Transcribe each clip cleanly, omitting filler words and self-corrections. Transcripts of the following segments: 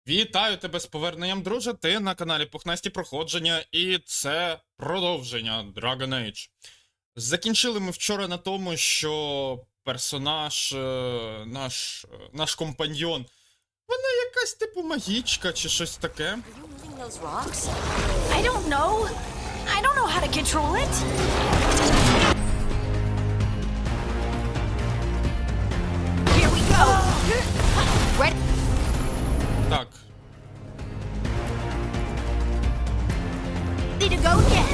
Вітаю тебе з поверненням, друже. Ти на каналі Пухнасті Проходження, і це продовження Dragon Age. Закінчили ми вчора на тому, що персонаж, наш компаньйон, вона якась типу магічка чи щось таке. I don't know how to control it. Here we go. Ready? Так. Ready to go again.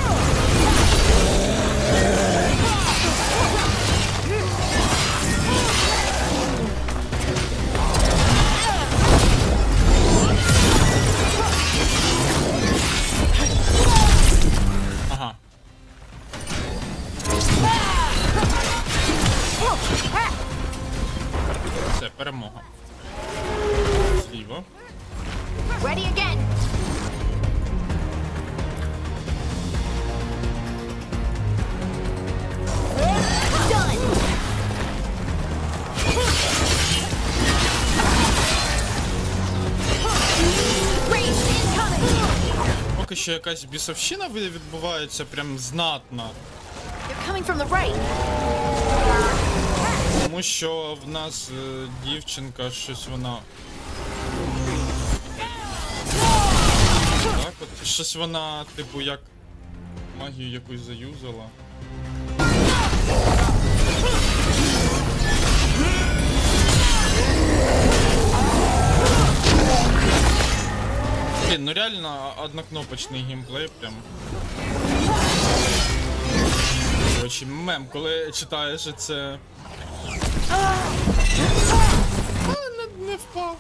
Ага. Це перемога. Зліва. Ready again. Done. Range incoming. Поки що якась бісовщина відбувається прям знатно. They're coming from the right. Тому що в нас дівчинка, щось вона... Так, от щось вона, типу, як магію якусь заюзала. Блін, ну реально однокнопочний геймплей прям. Короче, мем, коли читаєш це... не впав.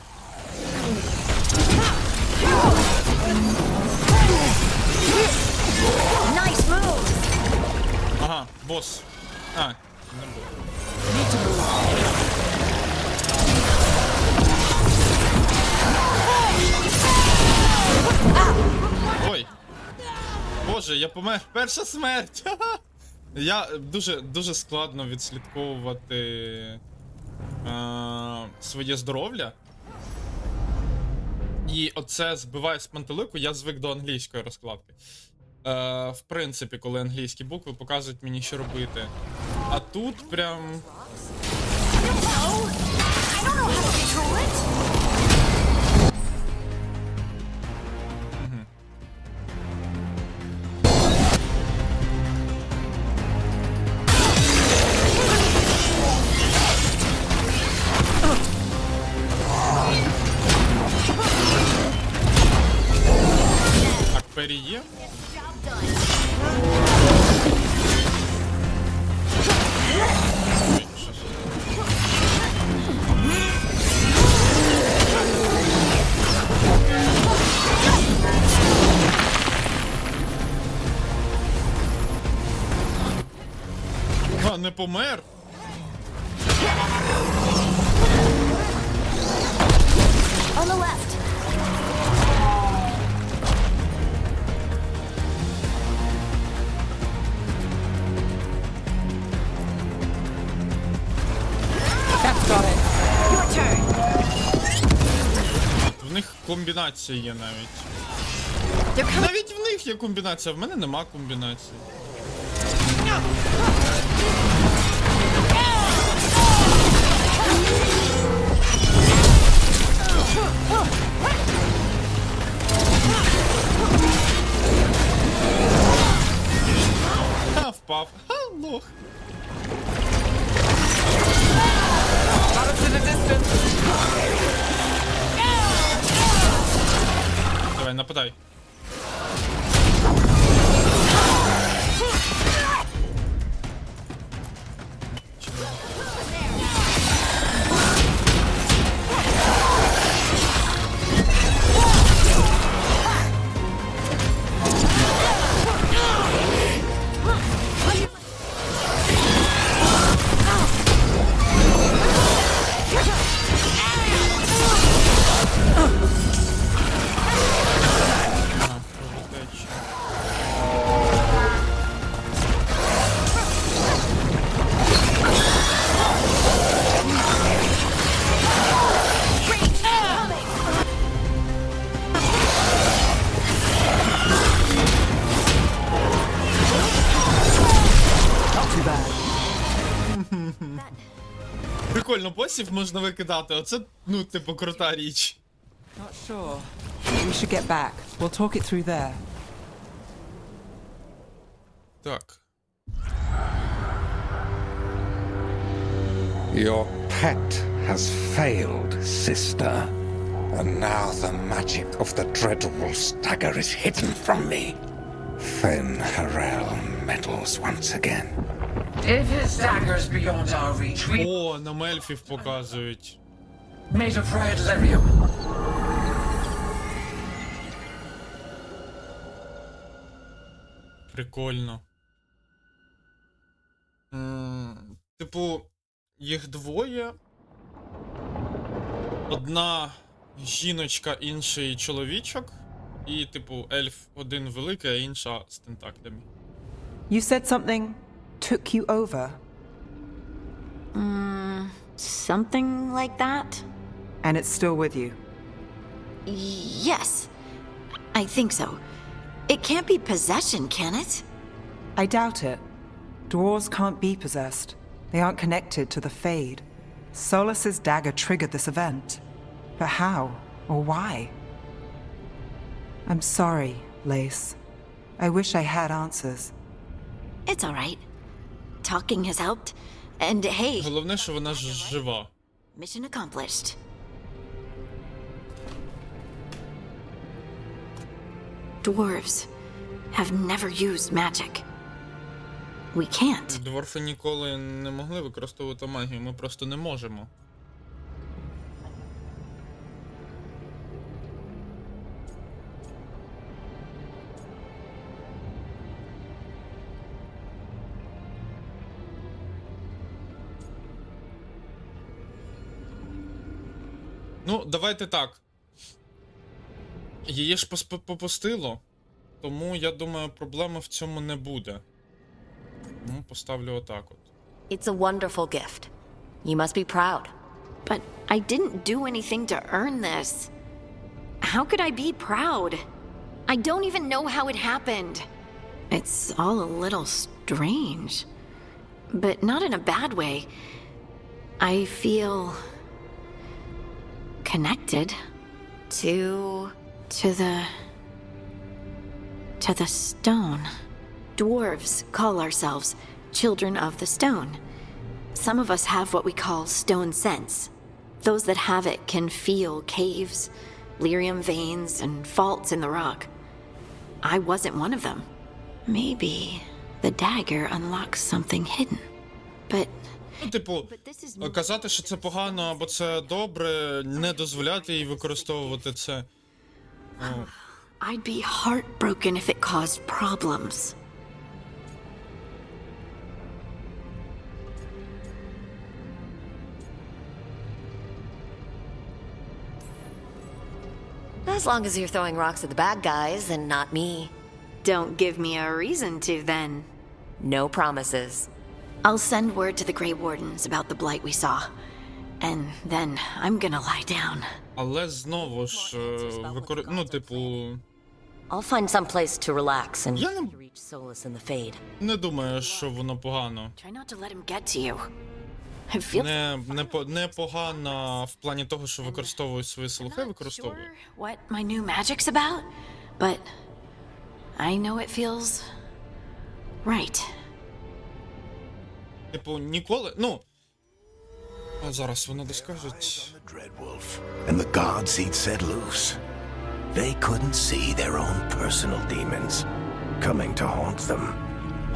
Nice move. Ага, босс. А, не було. Ой. Боже, я помер. Перша смерть. Я дуже складно відслідковувати своє здоров'я. І оце збиває з пантелику, я звик до англійської розкладки. В принципі, коли англійські букви показують мені, що робити. А тут прям... I don't know how to control it. Так, переє. Job done. Ой, що ж. А, не помер? On the left. Your turn. В них комбінація є навіть. They're coming. Навіть в них є комбінація, в мене нема комбінації. Ха, впав. Ха, лох. Давай, нападай. прикольно, босів можна викидати, оце, ну, типу, крута річ. Not sure. We should get back. We'll talk it through there. Так. Your pet has failed, sister. And now the magic of the dreadful stagger is hidden from me. Fen Harel meddles once again. If his dagger's beyond our reach, we О, нам ельфів показують. made a fried lyrium. Прикольно. Типу, їх двоє. Одна жіночка, інший чоловічок. І, типу, ельф один великий, а інша з тентаклями. You said something took you over, Something like that? and it's still with you. Yes. I think so. It can't be possession, can it? I doubt it. Dwarves can't be possessed. They aren't connected to the Fade. Solus's dagger triggered this event. But how? Or why? I'm sorry, Lace. I wish I had answers. It's all right. Talking has helped. And hey, Головне, що вона ж жива. mission accomplished. Dwarves have never used magic. We can't. Дворфи ніколи не могли використовувати магію, ми просто не можемо. Ну, давайте так. Її ж попустило, тому я думаю, проблеми в цьому не буде. Тому поставлю отак от. It's a wonderful gift. You must be proud. But I didn't do anything to earn this. How could I be proud? I don't even know how it happened. It's all a little strange. But not in a bad way. I feel connected to the stone. Dwarves call ourselves children of the stone. Some of us have what we call stone sense. Those that have it can feel caves, lyrium veins, and faults in the rock. I wasn't one of them. Maybe the dagger unlocks something hidden. But Ну, типу, казати, що це погано або це добре, не дозволяти їй використовувати це. Ну, I'd be heartbroken if it caused problems. As long as you're throwing rocks at the bad guys and not me. Don't give me a reason to, then. No promises. I'll send word to the Grey Wardens about the blight we saw. And then I'm gonna lie down. але знову ж, ну, типу, I'll find some place to relax and Я не- reach solace in the fade. не думаю, що воно погано. Try not to let him get to you. I feel Не погано в плані того, що використовують свої слухи, використовують. sure what my new magic's about, but I know it feels right. Типу, ніколи, ну, а зараз вони доскажуть. Dreadwolf and the gods he'd set loose. They couldn't see their own personal demons coming to haunt them.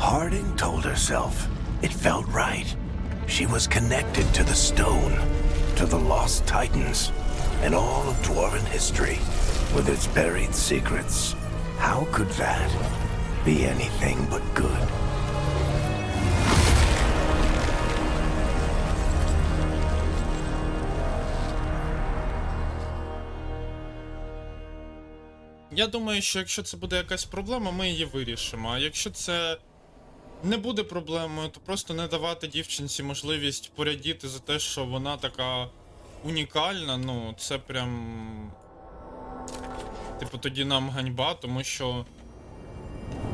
Harding told herself it felt right. She was connected to the stone, to the lost titans, and all of dwarven history with its buried secrets. How could that be anything but good? Я думаю, що якщо це буде якась проблема, ми її вирішимо. А якщо це не буде проблемою, то просто не давати дівчинці можливість порядіти за те, що вона така унікальна, ну, це прям. Типу, тоді нам ганьба, тому що.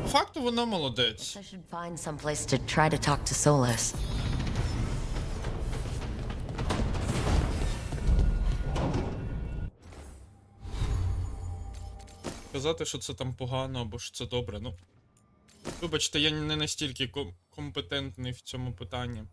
По факту вона молодець. I should find some place to try to talk to Solus. Казати, що це там погано або що це добре, ну. Вибачте, я не настільки компетентний в цьому питанні.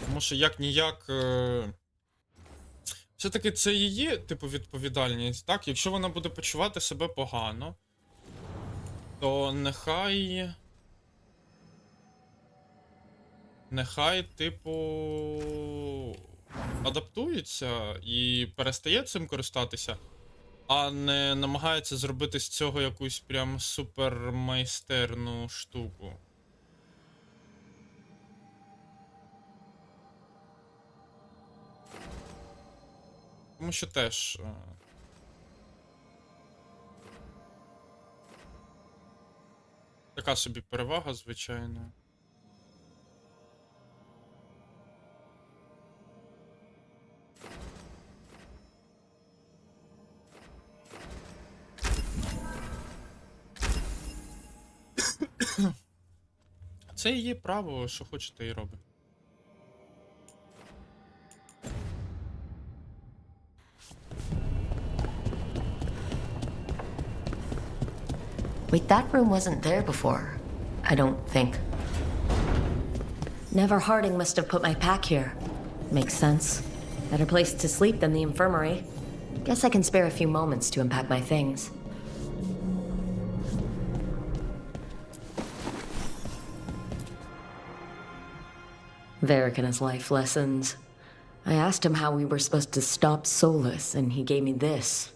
Тому що як-ніяк. Все-таки це її, типу, відповідальність, так? Якщо вона буде почувати себе погано, то нехай, типу, адаптується і перестає цим користатися, а не намагається зробити з цього якусь прям супермайстерну штуку. Тому що теж така собі перевага, звичайно. Це її право, що хочете і робить. Wait, that room wasn't there before. I don't think. Never Harding must have put my pack here. Makes sense. Better place to sleep than the infirmary. Guess I can spare a few moments to unpack my things. Varric and his life lessons. I asked him how we were supposed to stop Solus, and he gave me this.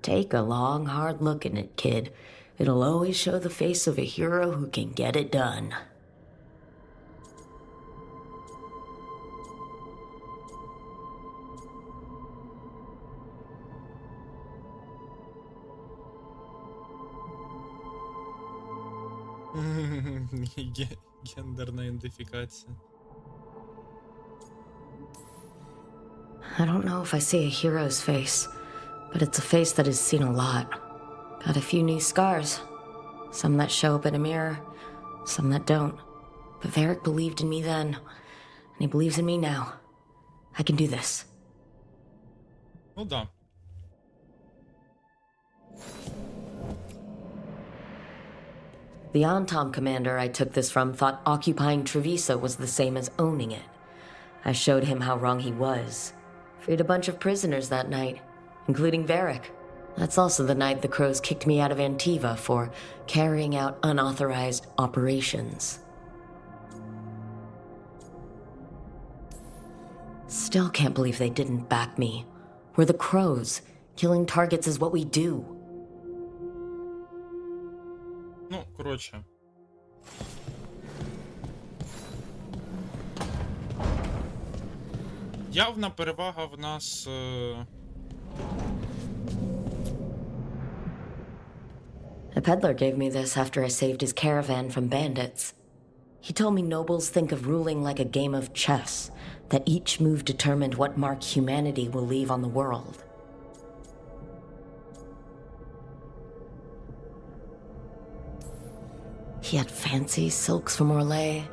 Take a long, hard look at it, kid. It'll always show the face of a hero who can get it done. Гендерна ідентифікація. I don't know if I see a hero's face, but it's a face that has seen a lot. Got a few new scars. Some that show up in a mirror, some that don't. But Varric believed in me then, and he believes in me now. I can do this. Ну да. The Antom commander I took this from thought occupying Treviso was the same as owning it. I showed him how wrong he was. Freed a bunch of prisoners that night, including Varric. That's also the night the Crows kicked me out of Antiva for carrying out unauthorized operations. Still can't believe they didn't back me. We're the Crows. Killing targets is what we do. Ну, коротше. Явна перевага в нас. A peddler gave me this after I saved his caravan from bandits. He told me nobles think of ruling like a game of chess, that each move determined what mark humanity will leave on the world. He had fancy silks from Orlais,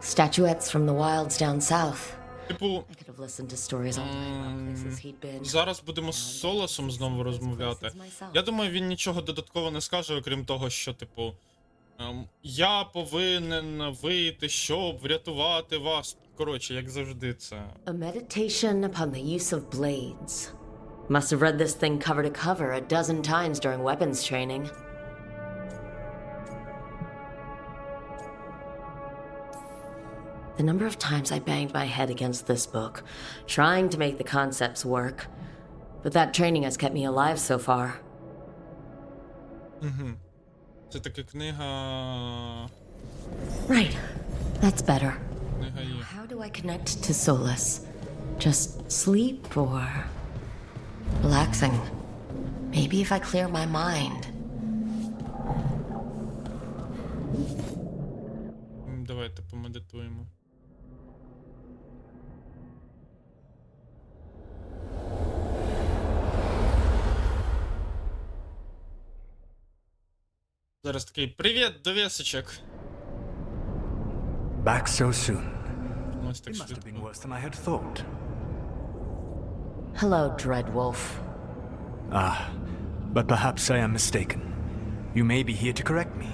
statuettes from the wilds down south. Типу, I could have listened to stories all day about places he'd been. зараз будемо з Солосом знову розмовляти. Я думаю, він нічого додатково не скаже, окрім того, що, типу, я повинен вийти, щоб врятувати вас. Коротше, як завжди це. A meditation upon the use of blades. Must have read this thing cover to cover a dozen times during weapons training. The number of times I banged my head against this book, trying to make the concepts work. But that training has kept me alive so far. Це таки книга... Right. That's better. Книга є. How do I connect to Solus? Just sleep or relaxing? Maybe if I clear my mind. Давайте помедитуємо. Зараз такий привіт, довісочок. back so soon. Ось так It must have been швидко. worse than I had thought. Hello, Dreadwolf. Ah, but perhaps I am mistaken. You may be here to correct me,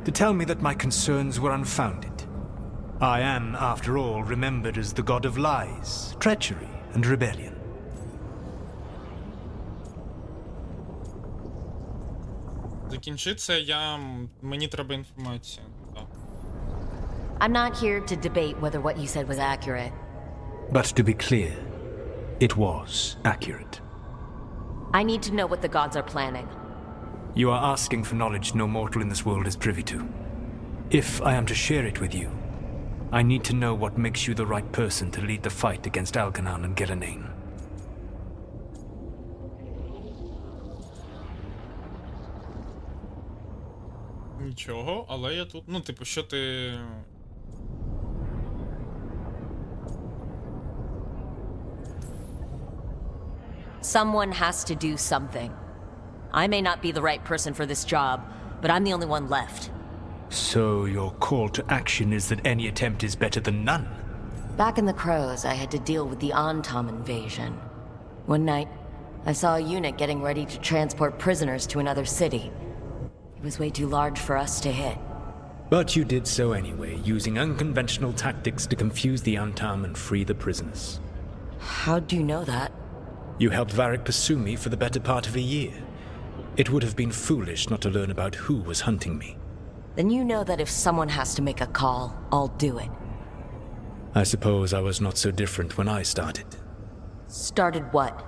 to tell me that my concerns were unfounded. I am, after all, remembered as the god of lies, treachery, and rebellion. Закінчи це, мені треба інформація. Так. I'm not here to debate whether what you said was accurate. But to be clear, it was accurate. I need to know what the gods are planning. You are asking for knowledge no mortal in this world is privy to. If I am to share it with you, I need to know what makes you the right person to lead the fight against Algernon and Gillenane. Нічого, але я тут, типу, що ти... Someone has to do something. I may not be the right person for this job, but I'm the only one left. So your call to action is that any attempt is better than none? Back in the Crows, I had to deal with the Antom invasion. One night, I saw a unit getting ready to transport prisoners to another city. It was way too large for us to hit. But you did so anyway, using unconventional tactics to confuse the Antom and free the prisoners. How do you know that? You helped Varric pursue me for the better part of a year. It would have been foolish not to learn about who was hunting me. Then you know that if someone has to make a call, I'll do it. I suppose I was not so different when I started. Started what?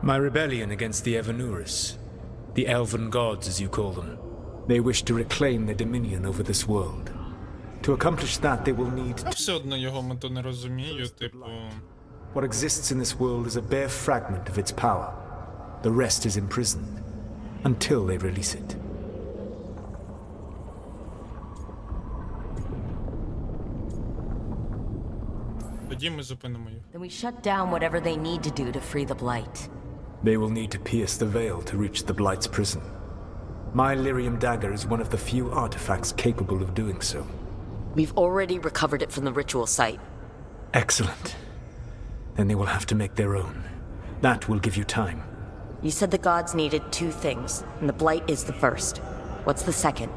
My rebellion against the Evanuris. The elven gods, as you call them. They wish to reclaim their dominion over this world. To accomplish that, they will need Я все одно його мету не розумію, типу... What exists in this world is a bare fragment of its power. The rest is imprisoned, until they release it. Тоді ми зупинимо їх. Then we shut down whatever they need to do to free the Blight. They will need to pierce the veil to reach the Blight's prison. My Lyrium dagger is one of the few artifacts capable of doing so. We've already recovered it from the ritual site. Excellent. Then they will have to make their own. That will give you time. You said the gods needed two things, and the Blight is the first. What's the second?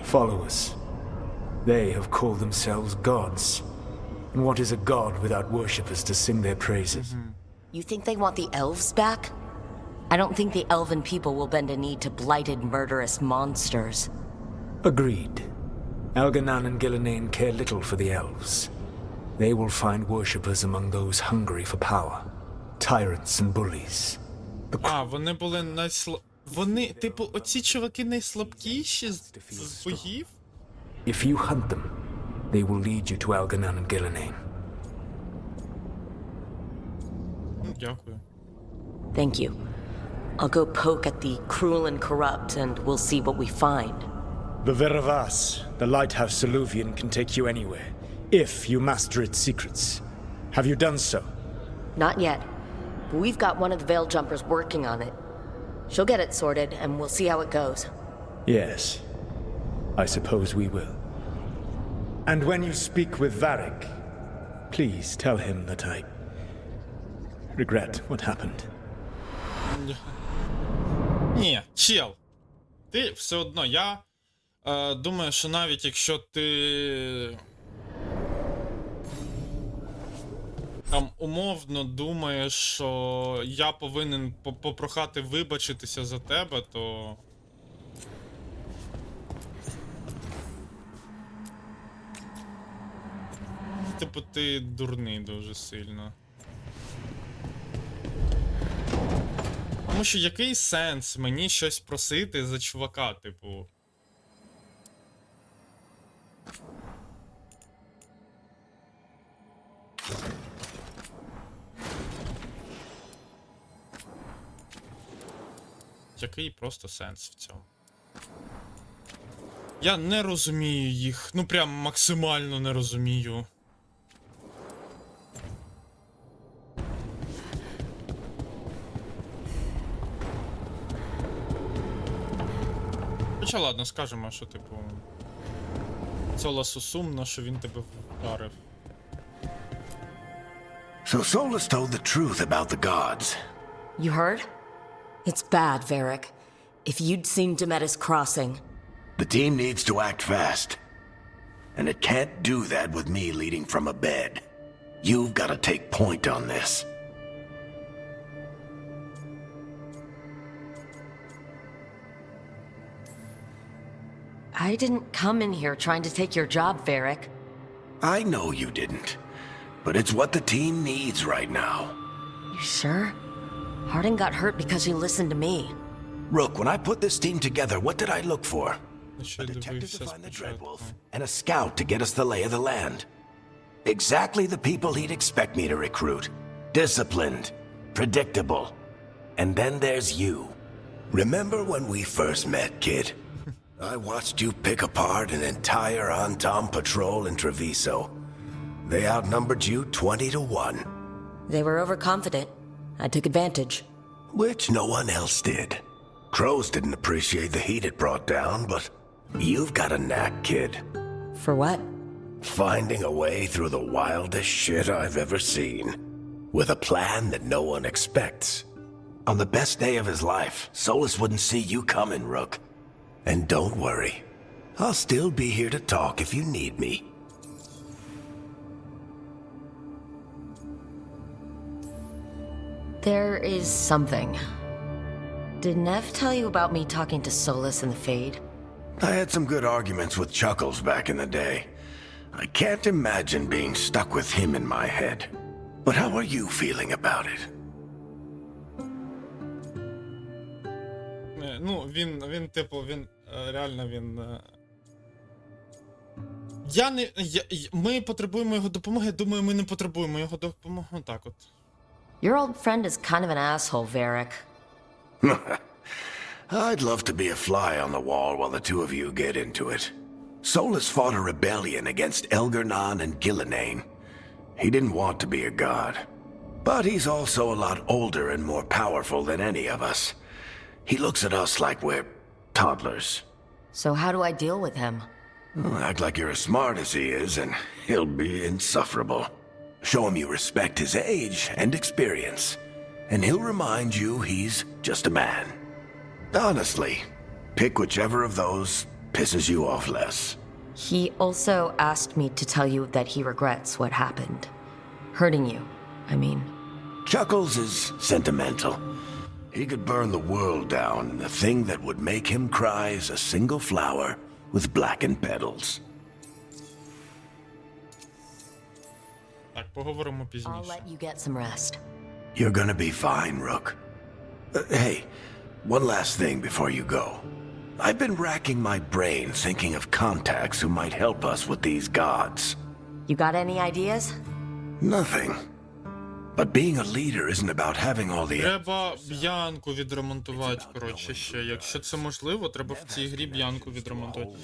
Followers. They have called themselves gods. And what is a god without worshippers to sing their praises? You think they want the elves back? I don't think the elven people will bend a knee to blighted, murderous monsters. Agreed. Algernon and Gillenane care little for the elves. They will find worshippers among those hungry for power. Tyrants and bullies. Вони були Вони, типу, оці чуваки найслабкіші з богів? If you hunt them, they will lead you to Algernon and Gillenane. Дякую. Thank you. I'll go poke at the cruel and corrupt, and we'll see what we find. The Veravas, the lighthouse Soluvian, can take you anywhere, if you master its secrets. Have you done so? Not yet, but we've got one of the Veil Jumpers working on it. She'll get it sorted, and we'll see how it goes. Yes, I suppose we will. And when you speak with Varric, please tell him that I regret what happened. Ні, чел. Ти все одно, я думаю, що навіть якщо ти там умовно думаєш, що я повинен попрохати вибачитися за тебе, то... Типу, ти дурний дуже сильно. Тому що який сенс мені щось просити за чувака, типу. Який просто сенс в цьому? Я не розумію їх, ну прям максимально не розумію. Хоча ладно, скажемо, що типу... Солосу сумно, що він тебе вдарив. So Solus told the truth about the gods. You heard? It's bad, Varric. If you'd seen Demetis crossing. The team needs to act fast. And it can't do that with me leading from a bed. You've got to take point on this. I didn't come in here trying to take your job, Varric. I know you didn't. But it's what the team needs right now. You sure? Harding got hurt because he listened to me. Rook, when I put this team together, what did I look for? Ще A detective to дивився find the спочатку. Dreadwolf, and a scout to get us the lay of the land. Exactly the people he'd expect me to recruit. Disciplined, predictable. And then there's you. Remember when we first met, kid? I watched you pick apart an entire Antom patrol in Treviso. They outnumbered you 20 to 1. They were overconfident. I took advantage. Which no one else did. Crows didn't appreciate the heat it brought down, but you've got a knack, kid. For what? Finding a way through the wildest shit I've ever seen. With a plan that no one expects. On the best day of his life, Solus wouldn't see you coming, Rook. And don't worry. I'll still be here to talk if you need me. There is something. Did Nev tell you about me talking to Solus in the Fade? I had some good arguments with Chuckles back in the day. I can't imagine being stuck with him in my head. But how are you feeling about it? Ну, він реально, ми потребуємо його допомоги, я думаю, ми не потребуємо його допомоги, так от. Your old friend is kind of an asshole, Varric. I'd love to be a fly on the wall while the two of you get into it. Solus fought a rebellion against Elgernon and Gillenane. He didn't want to be a god. But he's also a lot older and more powerful than any of us. He looks at us like we're toddlers. So how do I deal with him? Act like you're as smart as he is, and he'll be insufferable. Show him you respect his age and experience, and he'll remind you he's just a man. Honestly, pick whichever of those pisses you off less. He also asked me to tell you that he regrets what happened. Hurting you, I mean. Chuckles is sentimental. He could burn the world down, and the thing that would make him cry is a single flower with blackened petals. Так, поговоримо I'll пізніше. let you get some rest. You're gonna be fine, Rook. Hey, one last thing before you go. I've been racking my brain thinking of contacts who might help us with these gods. You got any ideas? Nothing. But being a leader isn't about having all the... Треба Б'янку відремонтувати, коротше, ще. Якщо це можливо, треба в цій грі Б'янку відремонтувати.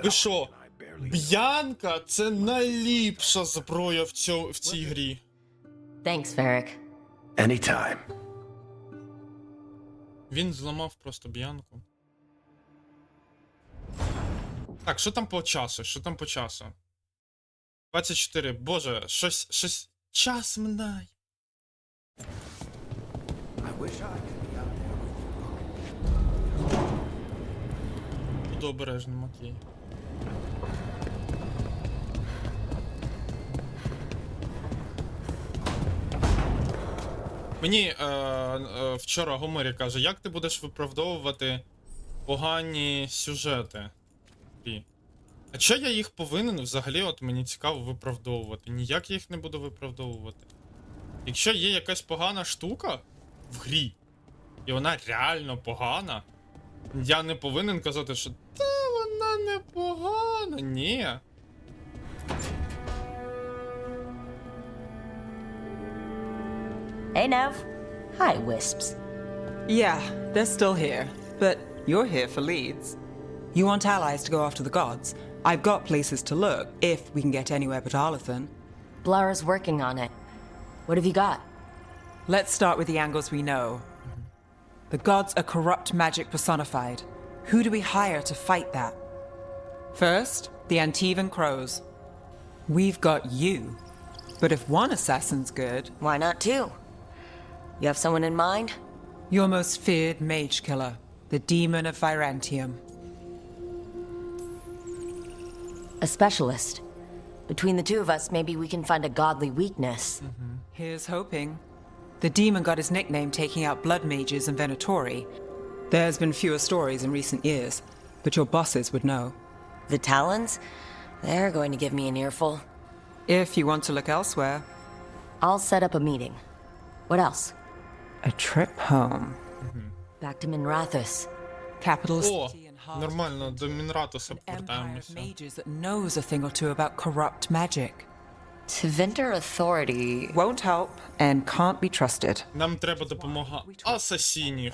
Ви що? Б'янка – це найліпша зброя в цій грі. Thanks, Varric. Anytime. Він зламав просто Б'янку. Так, що там по часу? 24. Боже, щось... Час минає. Буду обережним, окей. Мені вчора Гомері каже, як ти будеш виправдовувати погані сюжети? А що я їх повинен взагалі, от мені цікаво, виправдовувати? Ніяк я їх не буду виправдовувати. Якщо є якась погана штука в грі, і вона реально погана, я не повинен казати, що та вона не погана. Ні. Hey, Nev. Hi, Wisps. Yeah, they're still here, but you're here for leads. You want allies to go after the gods? I've got places to look, if we can get anywhere but Arlathan. Blara's working on it. What have you got? Let's start with the angles we know. The gods are corrupt magic personified. Who do we hire to fight that? First, the Antivan Crows. We've got you. But if one assassin's good, Why not two? You have someone in mind? your most feared mage killer, the Demon of Virantium. A specialist. Between the two of us, maybe we can find a godly weakness. Here's hoping. The demon got his nickname taking out blood mages and Venatori. There's been fewer stories in recent years, but your bosses would know. The Talons? They're going to give me an earful. If you want to look elsewhere, I'll set up a meeting. What else? a trip home. Back to Minrathous. Capital О, city and heart. нормально, до Мінратуса An empire of повертаємося. mages that knows a thing or two about corrupt magic. To Vinter Authority. Won't help and can't be trusted. Нам треба допомога асасінів.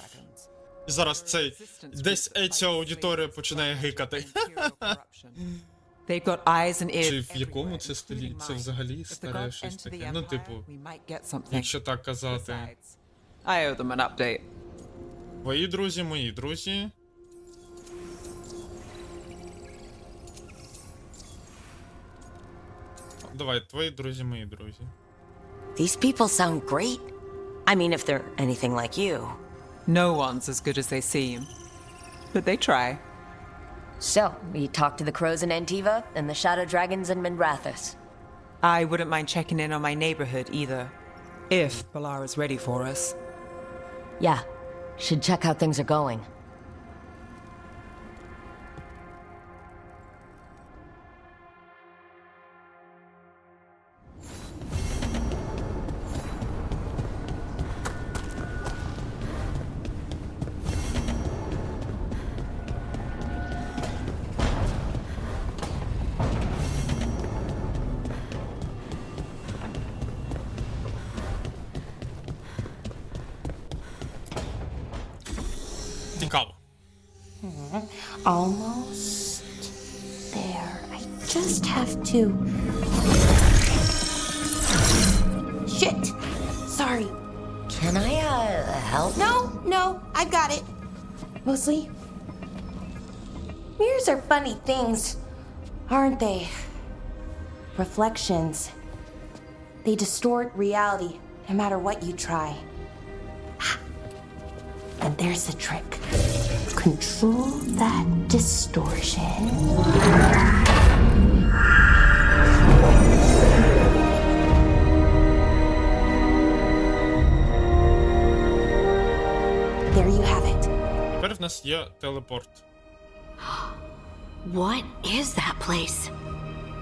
І зараз цей десь ця аудиторія починає гикати. They've got eyes and ears. Чи в якому це стилі? Це взагалі старе щось таке. Ну, типу, якщо так казати. I owe them an update. Твої друзі, мої друзі. Давай, твої друзі, мої друзі. These people sound great. I mean, if they're anything like you. No one's as good as they seem. But they try. So, we talked to the crows in Antiva and the shadow dragons in Minrathous. I wouldn't mind checking in on my neighborhood either. If Balara's ready for us. Yeah, should check how things are going. Цікаво. Almost there. I just have to. Shit! Sorry. Can I, help? No, I've got it. Mostly. Mirrors are funny things, aren't they? Reflections. They distort reality, no matter what you try. And there's the trick. Control that distortion. There you have it. Тепер в нас є телепорт. What is that place?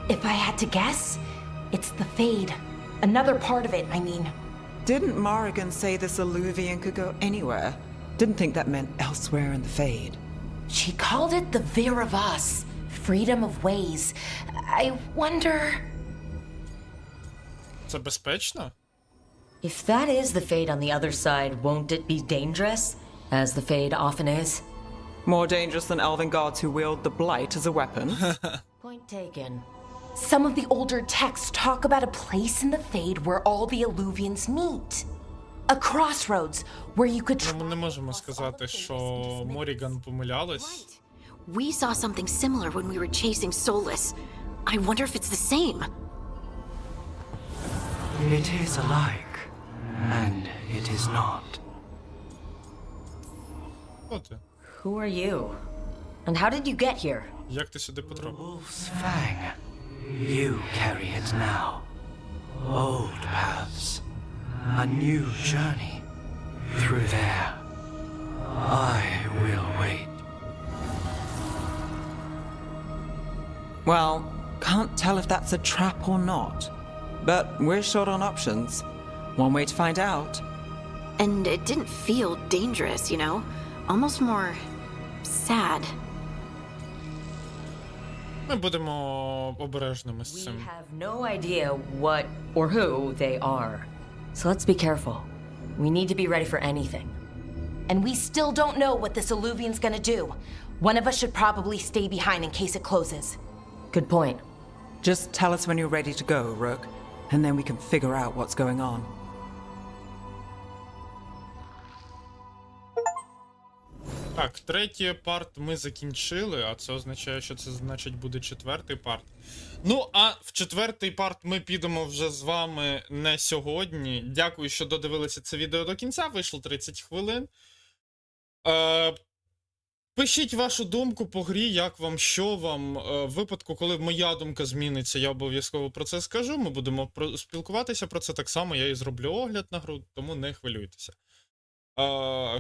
If I had to guess, it's the Fade. Another part of it, I mean. Didn't Morrigan say this Alluvian could go anywhere? Didn't think that meant elsewhere in the Fade. She called it the Veer of Us. Freedom of ways. I wonder... Це безпечно? If that is the fate on the other side, won't it be dangerous? As the fate often is. More dangerous than elven gods who wield the blight as a weapon. Point taken. Some of the older texts talk about a place in the Fade where all the Alluvians meet. A crossroads where you could... Ми не можемо сказати, що Моріган помилялась. We saw something similar when we were chasing Solus. I wonder if it's the same. It is alike, and it is not. Хто ти? Who are you? And how did you get here? Як ти сюди потрапив? Wolf's Fang. You carry it now. Old paths. A new journey. Through there. I will wait. Well, can't tell if that's a trap or not. But we're short on options. One way to find out. And it didn't feel dangerous, you know? Almost more... sad. Ми будемо обережними з We цим. have no idea what or who they are. So let's be careful. We need to be ready for anything. And we still don't know what this Alluvian's gonna do. One of us should probably stay behind in case it closes. Good point. Just tell us when you're ready to go, Rook, and then we can figure out what's going on. Так, Так, третій парт ми закінчили, а це означає, що це значить буде четвертий парт. Ну, а в четвертий парт ми підемо вже з вами не сьогодні. Дякую, що додивилися це відео до кінця, вийшло 30 хвилин. Пишіть вашу думку по грі, як вам, що вам. В випадку, коли моя думка зміниться, я обов'язково про це скажу. Ми будемо спілкуватися про це так само, я і зроблю огляд на гру, тому не хвилюйтеся.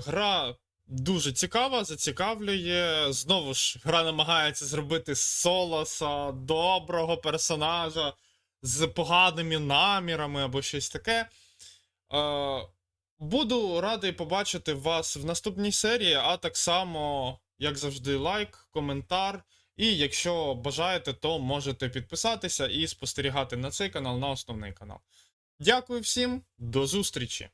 Гра дуже цікава, зацікавлює. Знову ж, гра намагається зробити з Солоса доброго персонажа з поганими намірами або щось таке. Буду радий побачити вас в наступній серії, а так само, як завжди, лайк, коментар. І якщо бажаєте, то можете підписатися і спостерігати на цей канал, на основний канал. Дякую всім, до зустрічі!